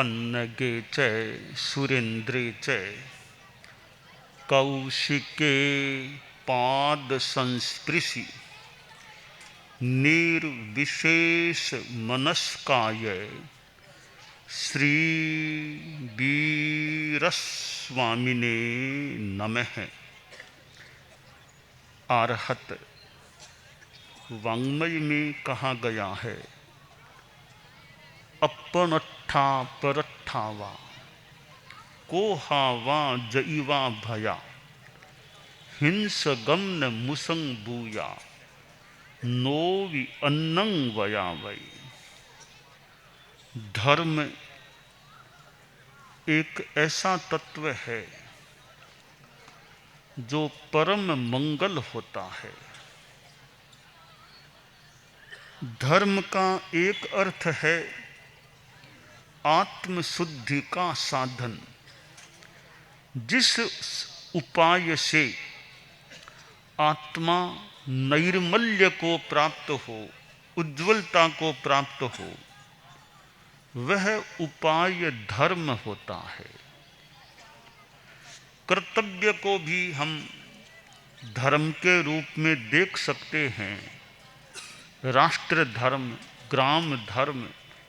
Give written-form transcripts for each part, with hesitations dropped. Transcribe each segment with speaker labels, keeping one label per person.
Speaker 1: पन्नगे च सुरेन्द्रे च कौशिके पाद संस्पृशि निर्विशेष मनस्काय श्री वीरस्वामिने नमः। आरहत वाङ्मय में कहा गया है, अपनट्ठा परट्ठा वा कोहा वा जईवा भया हिंस गमन मुसंग बूया नोवि अन्नं वया वै। धर्म एक ऐसा तत्व है जो परम मंगल होता है। धर्म का एक अर्थ है आत्मशुद्धि का साधन, जिस उपाय से आत्मा नैर्मल्य को प्राप्त हो, उज्ज्वलता को प्राप्त हो, वह उपाय धर्म होता है। कर्तव्य को भी हम धर्म के रूप में देख सकते हैं। राष्ट्र धर्म, ग्राम धर्म,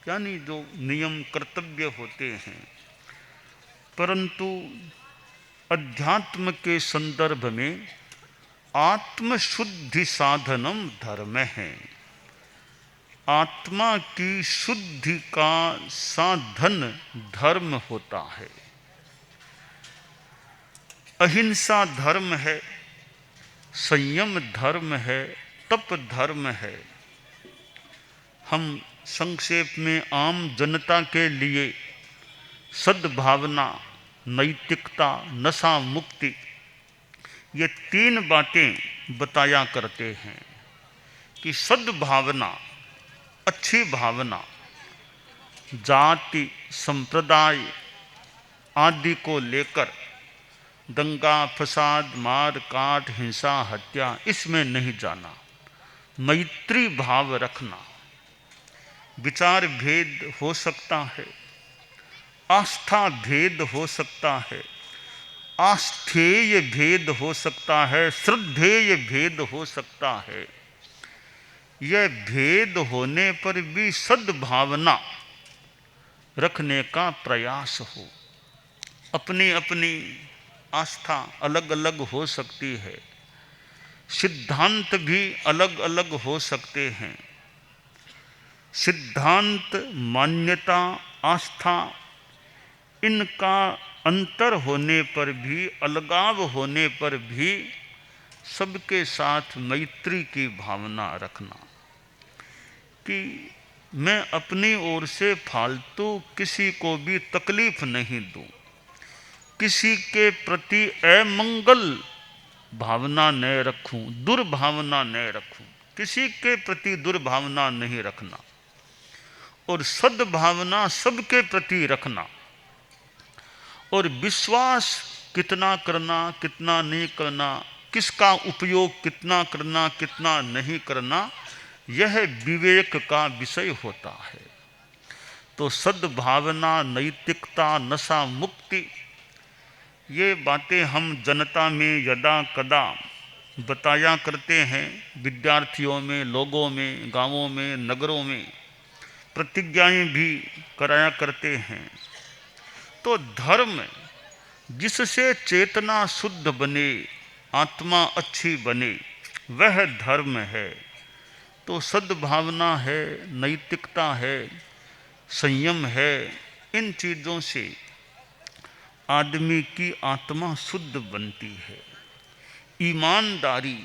Speaker 1: यानी जो नियम कर्तव्य होते हैं। परंतु अध्यात्म के संदर्भ में आत्मशुद्धि साधनम धर्म है। आत्मा की शुद्धि का साधन धर्म होता है। अहिंसा धर्म है, संयम धर्म है, तप धर्म है। हम संक्षेप में आम जनता के लिए सद्भावना, नैतिकता, नशा मुक्ति, ये तीन बातें बताया करते हैं कि सद्भावना, अच्छी भावना, जाति संप्रदाय आदि को लेकर दंगा फसाद, मार काट, हिंसा, हत्या, इसमें नहीं जाना। मैत्री भाव रखना। विचार भेद हो सकता है, आस्था भेद हो सकता है, आस्थेय भेद हो सकता है, श्रद्धेय भेद हो सकता है। यह भेद होने पर भी सद्भावना रखने का प्रयास हो। अपनी अपनी आस्था अलग अलग हो सकती है, सिद्धांत भी अलग अलग हो सकते हैं। सिद्धांत, मान्यता, आस्था, इनका अंतर होने पर भी, अलगाव होने पर भी सबके साथ मैत्री की भावना रखना कि मैं अपनी ओर से फालतू किसी को भी तकलीफ नहीं दूं, किसी के प्रति अमंगल भावना न रखूं, दुर्भावना न रखूं, किसी के प्रति दुर्भावना नहीं रखना और सद्भावना सबके प्रति रखना। और विश्वास कितना करना, कितना नहीं करना, किसका उपयोग कितना करना, कितना नहीं करना, यह विवेक का विषय होता है। तो सद्भावना, नैतिकता, नशा मुक्ति, ये बातें हम जनता में यदा कदा बताया करते हैं। विद्यार्थियों में, लोगों में, गांवों में, नगरों में प्रतिज्ञाएं भी कराया करते हैं। तो धर्म जिससे चेतना शुद्ध बने, आत्मा अच्छी बने, वह धर्म है। तो सद्भावना है, नैतिकता है, संयम है। इन चीज़ों से आदमी की आत्मा शुद्ध बनती है। ईमानदारी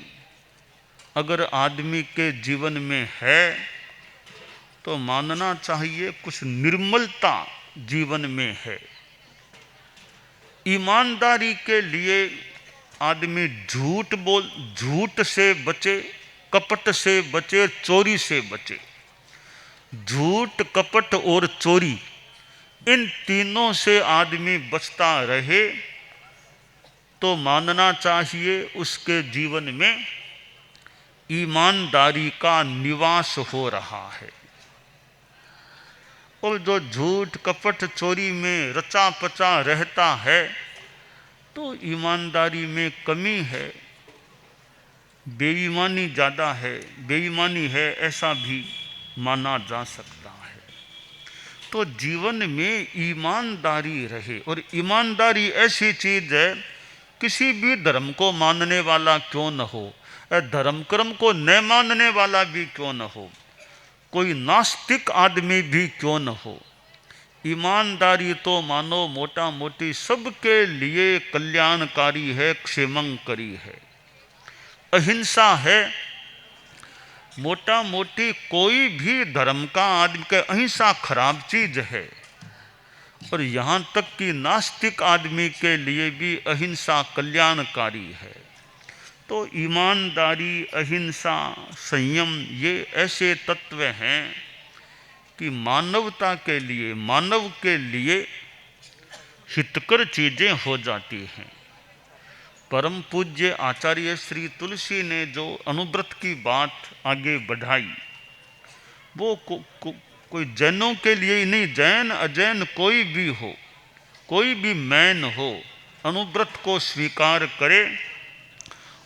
Speaker 1: अगर आदमी के जीवन में है तो मानना चाहिए कुछ निर्मलता जीवन में है। ईमानदारी के लिए आदमी झूठ से बचे, कपट से बचे, चोरी से बचे। झूठ, कपट और चोरी, इन तीनों से आदमी बचता रहे तो मानना चाहिए उसके जीवन में ईमानदारी का निवास हो रहा है। और जो झूठ कपट चोरी में रचा पचा रहता है तो ईमानदारी में कमी है, बेईमानी ज़्यादा है, बेईमानी है ऐसा भी माना जा सकता है। तो जीवन में ईमानदारी रहे, और ईमानदारी ऐसी चीज़ है किसी भी धर्म को मानने वाला क्यों न हो, धर्म कर्म को न मानने वाला भी क्यों न हो, कोई नास्तिक आदमी भी क्यों न हो, ईमानदारी तो मानो मोटा मोटी सबके लिए कल्याणकारी है, क्षेमंकरी है। अहिंसा है, मोटा मोटी कोई भी धर्म का आदमी का अहिंसा खराब चीज है, और यहाँ तक कि नास्तिक आदमी के लिए भी अहिंसा कल्याणकारी है। तो ईमानदारी, अहिंसा, संयम ये ऐसे तत्व हैं कि मानवता के लिए, मानव के लिए हितकर चीज़ें हो जाती हैं। परम पूज्य आचार्य श्री तुलसी ने जो अनुव्रत की बात आगे बढ़ाई वो कोई जैनों के लिए ही नहीं, जैन अजैन कोई भी हो, कोई भी मैन हो, अनुव्रत को स्वीकार करे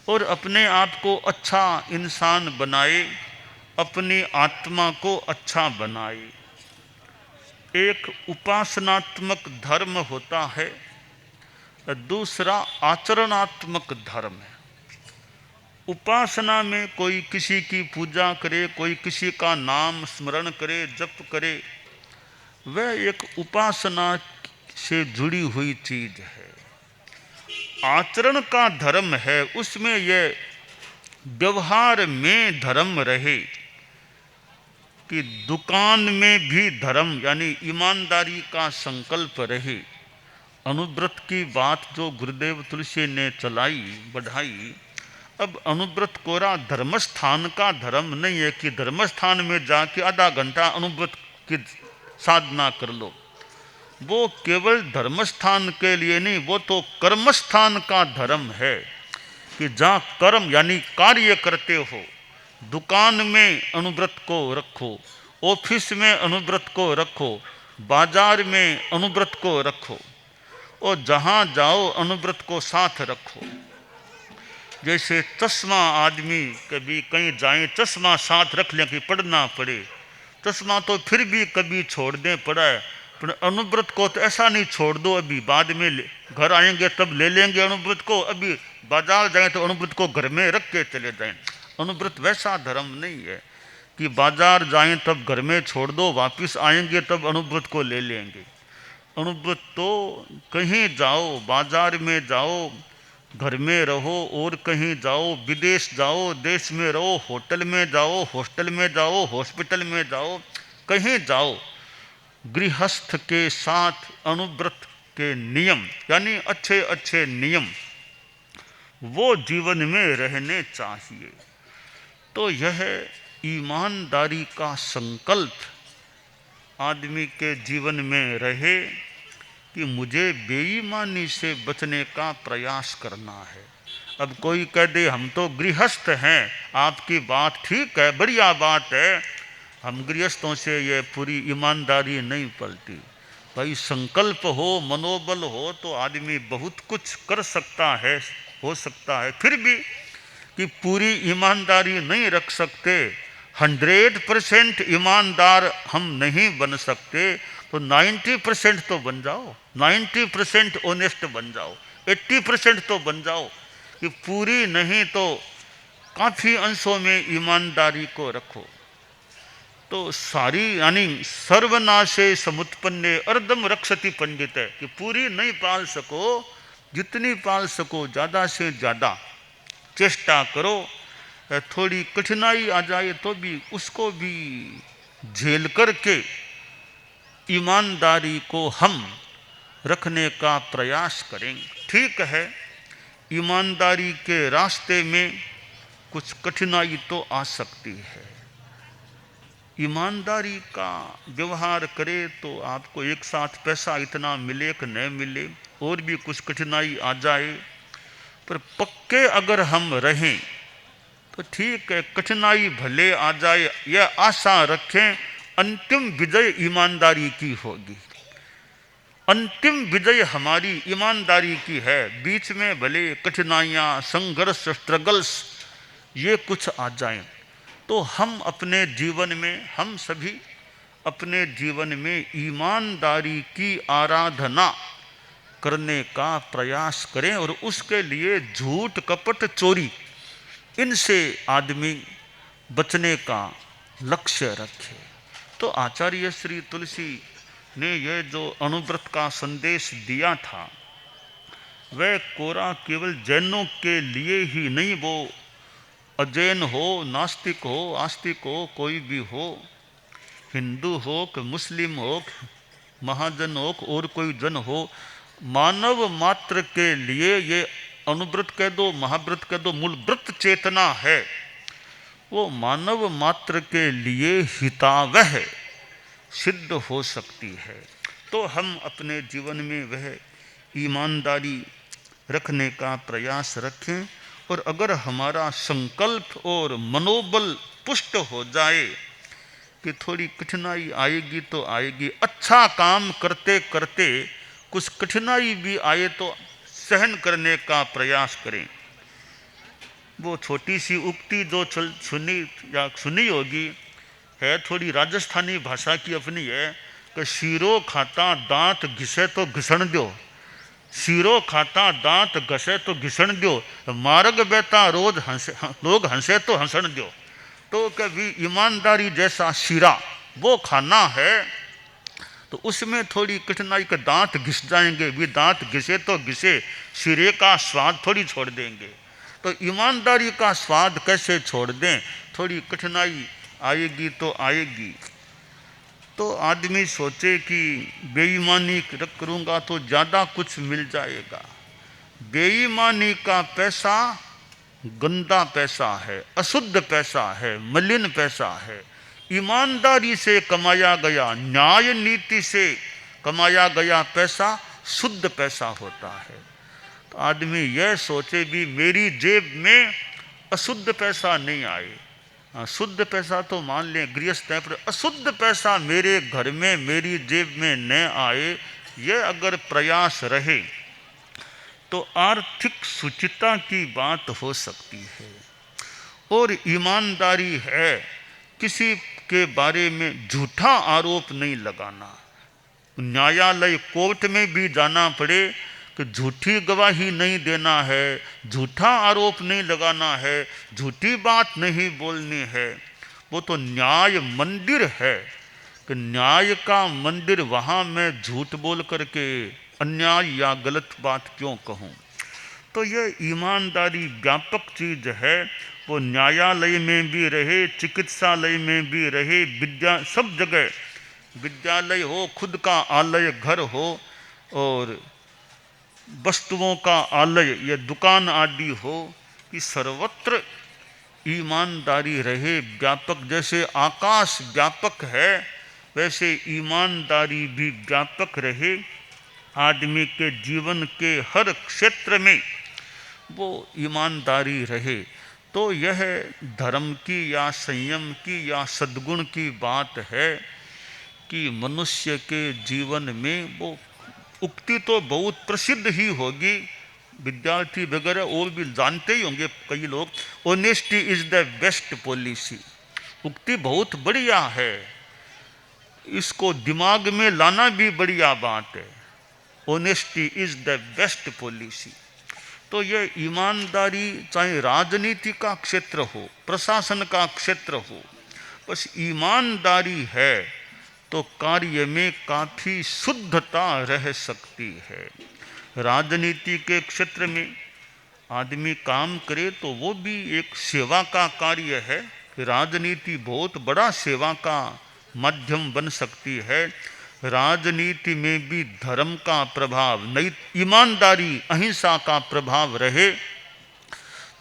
Speaker 1: और अपने आप को अच्छा इंसान बनाए, अपनी आत्मा को अच्छा बनाए। एक उपासनात्मक धर्म होता है, दूसरा आचरणात्मक धर्म है। उपासना में कोई किसी की पूजा करे, कोई किसी का नाम स्मरण करे, जप करे, वह एक उपासना से जुड़ी हुई चीज है। आचरण का धर्म है, उसमें यह व्यवहार में धर्म रहे कि दुकान में भी धर्म यानी ईमानदारी का संकल्प रहे। अनुव्रत की बात जो गुरुदेव तुलसी ने चलाई, बढ़ाई, अब अनुव्रत कोरा धर्मस्थान का धर्म नहीं है कि धर्मस्थान में जाके आधा घंटा अनुव्रत की साधना कर लो, वो केवल धर्मस्थान के लिए नहीं, वो तो कर्मस्थान का धर्म है कि जहाँ कर्म यानी कार्य करते हो, दुकान में अनुव्रत को रखो, ऑफिस में अनुव्रत को रखो, बाजार में अनुव्रत को रखो, और जहाँ जाओ अनुव्रत को साथ रखो। जैसे चश्मा आदमी कभी कहीं जाए चश्मा साथ रख लें कि पढ़ना पड़े, चश्मा तो फिर भी कभी छोड़ दें पड़ा है, पर अनुव्रत को तो ऐसा नहीं छोड़ दो, अभी बाद में घर आएंगे तब ले लेंगे अनुव्रत को, अभी बाजार जाएं तो अनुव्रत को घर में रख के चले जाएं। अनुव्रत वैसा धर्म नहीं है कि बाजार जाएं तब घर में छोड़ दो, वापस आएंगे तब अनुव्रत को ले लेंगे। अनुव्रत तो कहीं जाओ, बाजार में जाओ, घर में रहो, और कहीं जाओ, विदेश जाओ, देश में रहो, होटल में जाओ, हॉस्टल में जाओ, हॉस्पिटल में जाओ, कहीं जाओ, गृहस्थ के साथ अनुव्रत के नियम यानी अच्छे अच्छे नियम वो जीवन में रहने चाहिए। तो यह ईमानदारी का संकल्प आदमी के जीवन में रहे कि मुझे बेईमानी से बचने का प्रयास करना है। अब कोई कह दे हम तो गृहस्थ हैं, आपकी बात ठीक है, बढ़िया बात है, हम गृहस्थों से ये पूरी ईमानदारी नहीं पलती। भाई संकल्प हो, मनोबल हो तो आदमी बहुत कुछ कर सकता है, हो सकता है। फिर भी कि पूरी ईमानदारी नहीं रख सकते, 100% ईमानदार हम नहीं बन सकते, तो 90% तो बन जाओ, 90% ऑनेस्ट बन जाओ, 80% तो बन जाओ, कि पूरी नहीं तो काफ़ी अंशों में ईमानदारी को रखो। तो सारी यानी सर्वनाशे समुत्पन्ने अर्धम रक्षति पंडित है कि पूरी नहीं पाल सको, जितनी पाल सको ज़्यादा से ज़्यादा चेष्टा करो। थोड़ी कठिनाई आ जाए तो भी उसको भी झेल करके ईमानदारी को हम रखने का प्रयास करेंगे। ठीक है, ईमानदारी के रास्ते में कुछ कठिनाई तो आ सकती है। ईमानदारी का व्यवहार करे तो आपको एक साथ पैसा इतना मिले कि न मिले, और भी कुछ कठिनाई आ जाए, पर पक्के अगर हम रहें तो ठीक है, कठिनाई भले आ जाए यह आशा रखें, अंतिम विजय ईमानदारी की होगी। अंतिम विजय हमारी ईमानदारी की है। बीच में भले कठिनाइयाँ, संघर्ष, स्ट्रगल्स ये कुछ आ जाएं, तो हम अपने जीवन में, हम सभी अपने जीवन में ईमानदारी की आराधना करने का प्रयास करें और उसके लिए झूठ, कपट, चोरी इनसे आदमी बचने का लक्ष्य रखे। तो आचार्य श्री तुलसी ने यह जो अनुव्रत का संदेश दिया था, वह कोरा केवल जैनों के लिए ही नहीं, वो अजैन हो, नास्तिक हो, आस्तिक हो, कोई भी हो, हिंदू हो कि मुस्लिम हो, महाजन हो और कोई जन हो, मानव मात्र के लिए ये अनुव्रत कह दो, महाव्रत कह दो, मूल व्रत चेतना है, वो मानव मात्र के लिए हितावह सिद्ध हो सकती है। तो हम अपने जीवन में वह ईमानदारी रखने का प्रयास रखें, और अगर हमारा संकल्प और मनोबल पुष्ट हो जाए कि थोड़ी कठिनाई आएगी तो आएगी, अच्छा काम करते करते कुछ कठिनाई भी आए तो सहन करने का प्रयास करें। वो छोटी सी उक्ति जो सुनी होगी, है थोड़ी राजस्थानी भाषा की अपनी है कि शीरो खाता दांत घिसे तो घिसण दो, शीरो खाता दांत घसे तो घिसण दो, मार्ग बेता रोज हंसे, लोग हंसे तो हंसण दो। तो कभी ईमानदारी जैसा शीरा वो खाना है, तो उसमें थोड़ी कठिनाई के दांत घिस जाएंगे भी, दांत घिसे तो घिसे, शीरे का स्वाद थोड़ी छोड़ देंगे। तो ईमानदारी का स्वाद कैसे छोड़ दें, थोड़ी कठिनाई आएगी तो आएगी। तो आदमी सोचे कि बेईमानी करूँगा तो ज़्यादा कुछ मिल जाएगा। बेईमानी का पैसा गंदा पैसा है, अशुद्ध पैसा है, मलिन पैसा है। ईमानदारी से कमाया गया, न्याय नीति से कमाया गया पैसा शुद्ध पैसा होता है। तो आदमी यह सोचे भी मेरी जेब में अशुद्ध पैसा नहीं आए, शुद्ध पैसा तो मान लें गृहस्थ है, पर अशुद्ध पैसा मेरे घर में, मेरी जेब में न आए, यह अगर प्रयास रहे तो आर्थिक सुचिता की बात हो सकती है। और ईमानदारी है किसी के बारे में झूठा आरोप नहीं लगाना। न्यायालय, कोर्ट में भी जाना पड़े कि झूठी गवाही नहीं देना है, झूठा आरोप नहीं लगाना है, झूठी बात नहीं बोलनी है। वो तो न्याय मंदिर है कि न्याय का मंदिर, वहाँ मैं झूठ बोल करके अन्याय या गलत बात क्यों कहूँ। तो यह ईमानदारी व्यापक चीज़ है, वो न्यायालय में भी रहे, चिकित्सालय में भी रहे, विद्या सब जगह, विद्यालय हो, खुद का आलय घर हो, और वस्तुओं का आलय या दुकान आदि हो, कि सर्वत्र ईमानदारी रहे व्यापक। जैसे आकाश व्यापक है वैसे ईमानदारी भी व्यापक रहे। आदमी के जीवन के हर क्षेत्र में वो ईमानदारी रहे। तो यह धर्म की या संयम की या सद्गुण की बात है कि मनुष्य के जीवन में वो उक्ति तो बहुत प्रसिद्ध ही होगी, विद्यार्थी वगैरह और भी जानते ही होंगे कई लोग, honesty is the best policy. उक्ति बहुत बढ़िया है, इसको दिमाग में लाना भी बढ़िया बात है। Honesty is the best policy. तो यह ईमानदारी चाहे राजनीति का क्षेत्र हो, प्रशासन का क्षेत्र हो, बस ईमानदारी है तो कार्य में काफ़ी शुद्धता रह सकती है। राजनीति के क्षेत्र में आदमी काम करे तो वो भी एक सेवा का कार्य है। राजनीति बहुत बड़ा सेवा का माध्यम बन सकती है। राजनीति में भी धर्म का प्रभाव, नई ईमानदारी, अहिंसा का प्रभाव रहे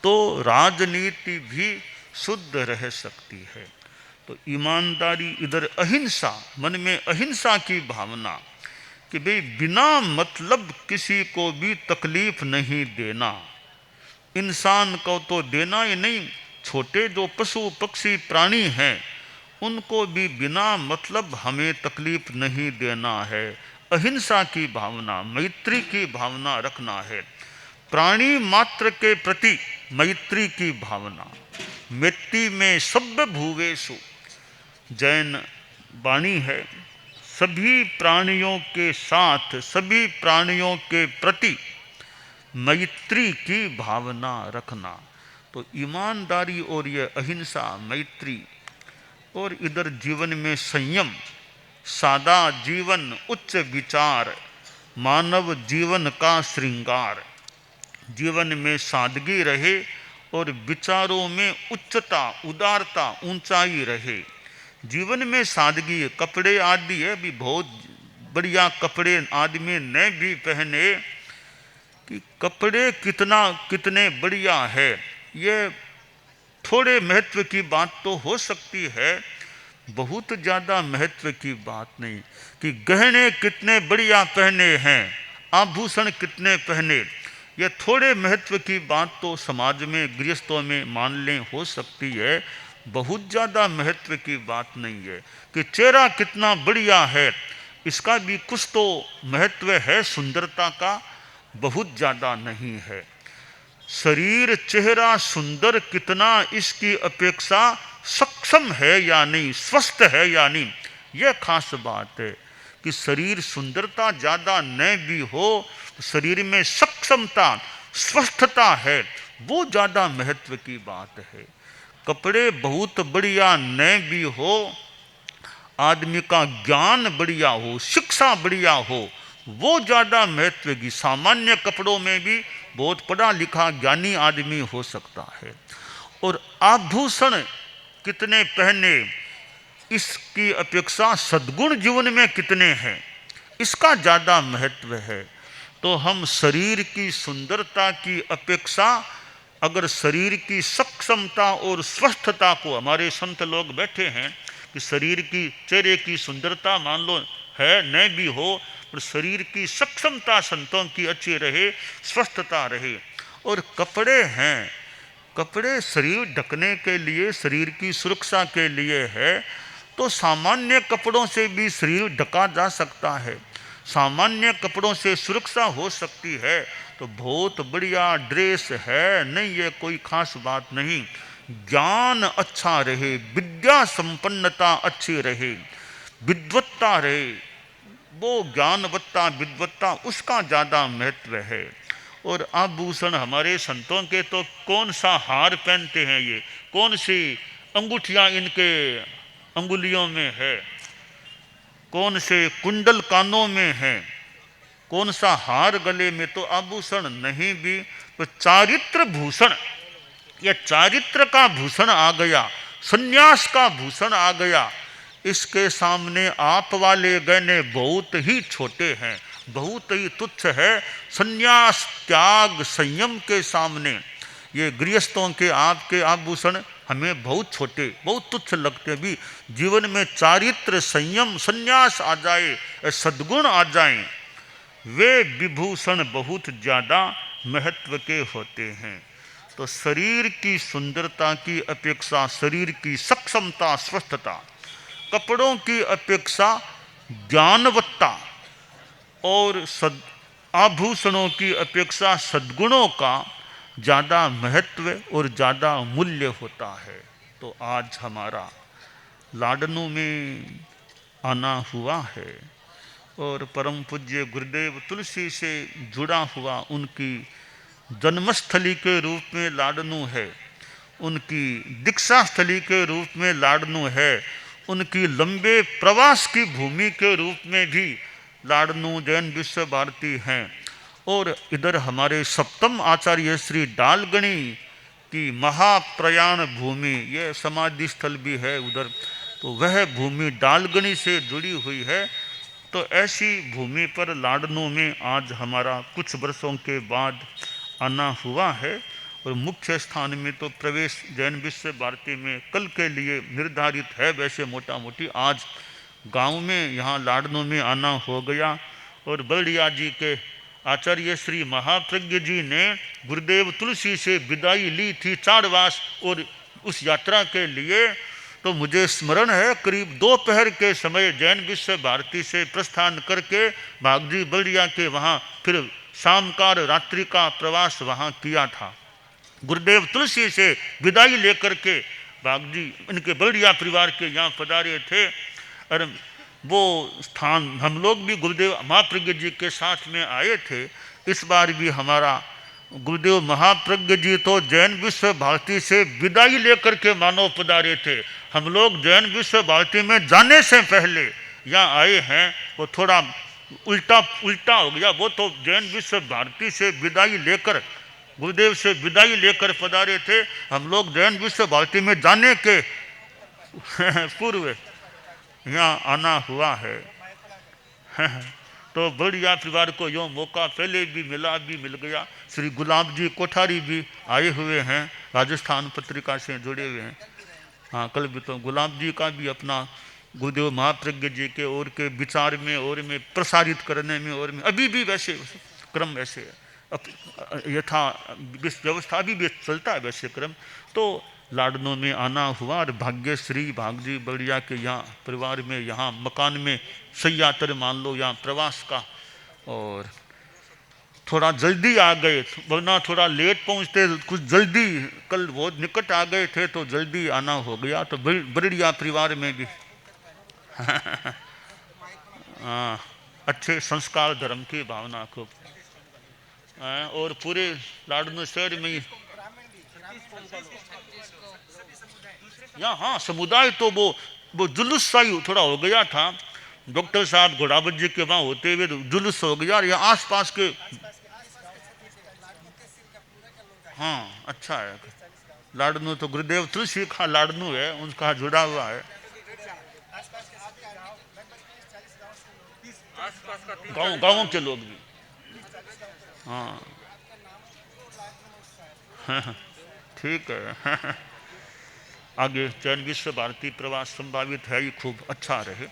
Speaker 1: तो राजनीति भी शुद्ध रह सकती है। तो ईमानदारी, इधर अहिंसा, मन में अहिंसा की भावना कि भाई बिना मतलब किसी को भी तकलीफ नहीं देना। इंसान को तो देना ही नहीं, छोटे जो पशु पक्षी प्राणी हैं उनको भी बिना मतलब हमें तकलीफ नहीं देना है। अहिंसा की भावना, मैत्री की भावना रखना है। प्राणी मात्र के प्रति मैत्री की भावना। मैत्री में सभ्य भूवेशु, जैन वाणी है। सभी प्राणियों के साथ, सभी प्राणियों के प्रति मैत्री की भावना रखना। तो ईमानदारी और ये अहिंसा, मैत्री, और इधर जीवन में संयम, सादा जीवन, उच्च विचार, मानव जीवन का श्रृंगार। जीवन में सादगी रहे और विचारों में उच्चता, उदारता, ऊंचाई रहे। जीवन में सादगी, कपड़े आदि है भी बहुत बढ़िया कपड़े आदमी ने भी पहने, कि कपड़े कितने बढ़िया है, ये थोड़े महत्व की बात तो हो सकती है, बहुत ज़्यादा महत्व की बात नहीं। कि गहने कितने बढ़िया पहने हैं, आभूषण कितने पहने, ये थोड़े महत्व की बात तो समाज में, गृहस्थों में मान लें हो सकती है, बहुत ज़्यादा महत्व की बात नहीं है। कि चेहरा कितना बढ़िया है, इसका भी कुछ तो महत्व है, सुंदरता का बहुत ज़्यादा नहीं है। शरीर, चेहरा सुंदर कितना, इसकी अपेक्षा सक्षम है या नहीं, स्वस्थ है या नहीं, यह खास बात है। कि शरीर सुंदरता ज़्यादा न भी हो, शरीर में सक्षमता, स्वस्थता है, वो ज़्यादा महत्व की बात है। कपड़े बहुत बढ़िया न भी हो, आदमी का ज्ञान बढ़िया हो, शिक्षा बढ़िया हो, वो ज़्यादा महत्व की। सामान्य कपड़ों में भी बहुत पढ़ा लिखा ज्ञानी आदमी हो सकता है। और आभूषण कितने पहने, इसकी अपेक्षा सद्गुण जीवन में कितने हैं, इसका ज़्यादा महत्व है। तो हम शरीर की सुंदरता की अपेक्षा, अगर शरीर की सक्षमता और स्वस्थता को, हमारे संत लोग बैठे हैं कि शरीर की, चेहरे की सुंदरता मान लो है न भी हो, पर शरीर की सक्षमता संतों की अच्छी रहे, स्वस्थता रहे। और कपड़े हैं, कपड़े शरीर ढकने के लिए, शरीर की सुरक्षा के लिए है, तो सामान्य कपड़ों से भी शरीर ढका जा सकता है, सामान्य कपड़ों से सुरक्षा हो सकती है। तो बहुत बढ़िया ड्रेस है नहीं, ये कोई खास बात नहीं। ज्ञान अच्छा रहे, विद्या संपन्नता अच्छी रहे, विद्वत्ता रहे, वो ज्ञानवत्ता, विद्वत्ता, उसका ज़्यादा महत्व है। और आभूषण हमारे संतों के तो कौन सा हार पहनते हैं, ये कौन सी अंगूठियाँ इनके अंगुलियों में है, कौन से कुंडल कानों में है, कौन सा हार गले में, तो आभूषण नहीं भी, तो चारित्र भूषण, यह चारित्र का भूषण आ गया, सन्यास का भूषण आ गया। इसके सामने आप वाले गहने बहुत ही छोटे हैं, बहुत ही तुच्छ है। सन्यास, त्याग, संयम के सामने ये गृहस्थों के आपके आभूषण हमें बहुत छोटे, बहुत तुच्छ लगते भी। जीवन में चारित्र, संयम, सन्यास आ जाए, सद्गुण आ जाएं, वे विभूषण बहुत ज़्यादा महत्व के होते हैं। तो शरीर की सुंदरता की अपेक्षा शरीर की सक्षमता, स्वस्थता, कपड़ों की अपेक्षा ज्ञानवत्ता, और आभूषणों की अपेक्षा सद्गुणों का ज़्यादा महत्व और ज़्यादा मूल्य होता है। तो आज हमारा लाडनू में आना हुआ है, और परम पूज्य गुरुदेव तुलसी से जुड़ा हुआ उनकी जन्मस्थली के रूप में लाडनू है, उनकी दीक्षा स्थली के रूप में लाडनू है, उनकी लंबे प्रवास की भूमि के रूप में भी लाडनू जैन विश्व भारती हैं। और इधर हमारे सप्तम आचार्य श्री डालगणी की महाप्रयाण भूमि, ये समाधि स्थल भी है उधर, तो वह भूमि डालगणी से जुड़ी हुई है। तो ऐसी भूमि पर लाडनू में आज हमारा कुछ वर्षों के बाद आना हुआ है। और मुख्य स्थान में तो प्रवेश जैन विश्व भारती में कल के लिए निर्धारित है, वैसे मोटा मोटी आज गांव में यहाँ लाडनू में आना हो गया। और बलडिया जी के आचार्य श्री महाप्रज्ञ जी ने गुरुदेव तुलसी से विदाई ली थी चाड़वास, और उस यात्रा के लिए तो मुझे स्मरण है करीब दोपहर के समय जैन विश्व भारती से प्रस्थान करके भागजी बलिया के वहाँ फिर शाम का रात्रि का प्रवास वहाँ किया था। गुरुदेव तुलसी से विदाई लेकर के भागजी इनके बलिया परिवार के यहाँ पधारे थे। और वो स्थान हम लोग भी गुरुदेव महाप्रज्ञ जी के साथ में आए थे। इस बार भी हमारा गुरुदेव महाप्रज्ञ जी तो जैन विश्व भारती से विदाई लेकर के मानव पधारे थे। हम लोग जैन विश्व भारती में जाने से पहले यहाँ आए हैं, वो थोड़ा उल्टा हो गया। वो तो जैन विश्व भारती से विदाई लेकर गुरुदेव से विदाई लेकर पधारे थे। हम लोग जैन विश्व भारती में जाने के पूर्व यहाँ आना हुआ है। तो बलिया परिवार को यो मौका पहले भी मिल गया। श्री गुलाब जी कोठारी भी आए हुए हैं, राजस्थान पत्रिका से जुड़े हुए हैं। हाँ, कल भी तो गुलाब जी का भी अपना गुरुदेव महाप्रज्ञ जी के और के विचार में और में प्रसारित करने में और में अभी भी वैसे क्रम वैसे यथा व्यवस्था भी चलता है वैसे क्रम। तो लाडनों में आना हुआ और भाग्यश्री भागजी बलिया के यहाँ परिवार में यहाँ मकान में सयातर मान लो यहाँ प्रवास का। और थोड़ा जल्दी आ गए, वरना थोड़ा लेट पहुँचते, कुछ जल्दी कल बहुत निकट आ गए थे तो जल्दी आना हो गया। तो बलिया परिवार में भी हाँ, अच्छे संस्कार धर्म की भावना को और पूरे लाडनू शहर में यहाँ हाँ समुदाय तो वो जुलूस सा ही थोड़ा हो गया था। डॉक्टर साहब घोड़ावत जी के वहाँ होते हुए जुलूस हो गया। और यहाँ आस पास के हाँ अच्छा है। लाडनू तो गुरुदेव तुलसी का लाडनू है, उनका जुड़ा हुआ है। गाँव के लोग भी हाँ ठीक है। आगे जैन विश्व भारती प्रवास संभावित है ही खूब अच्छा रहे।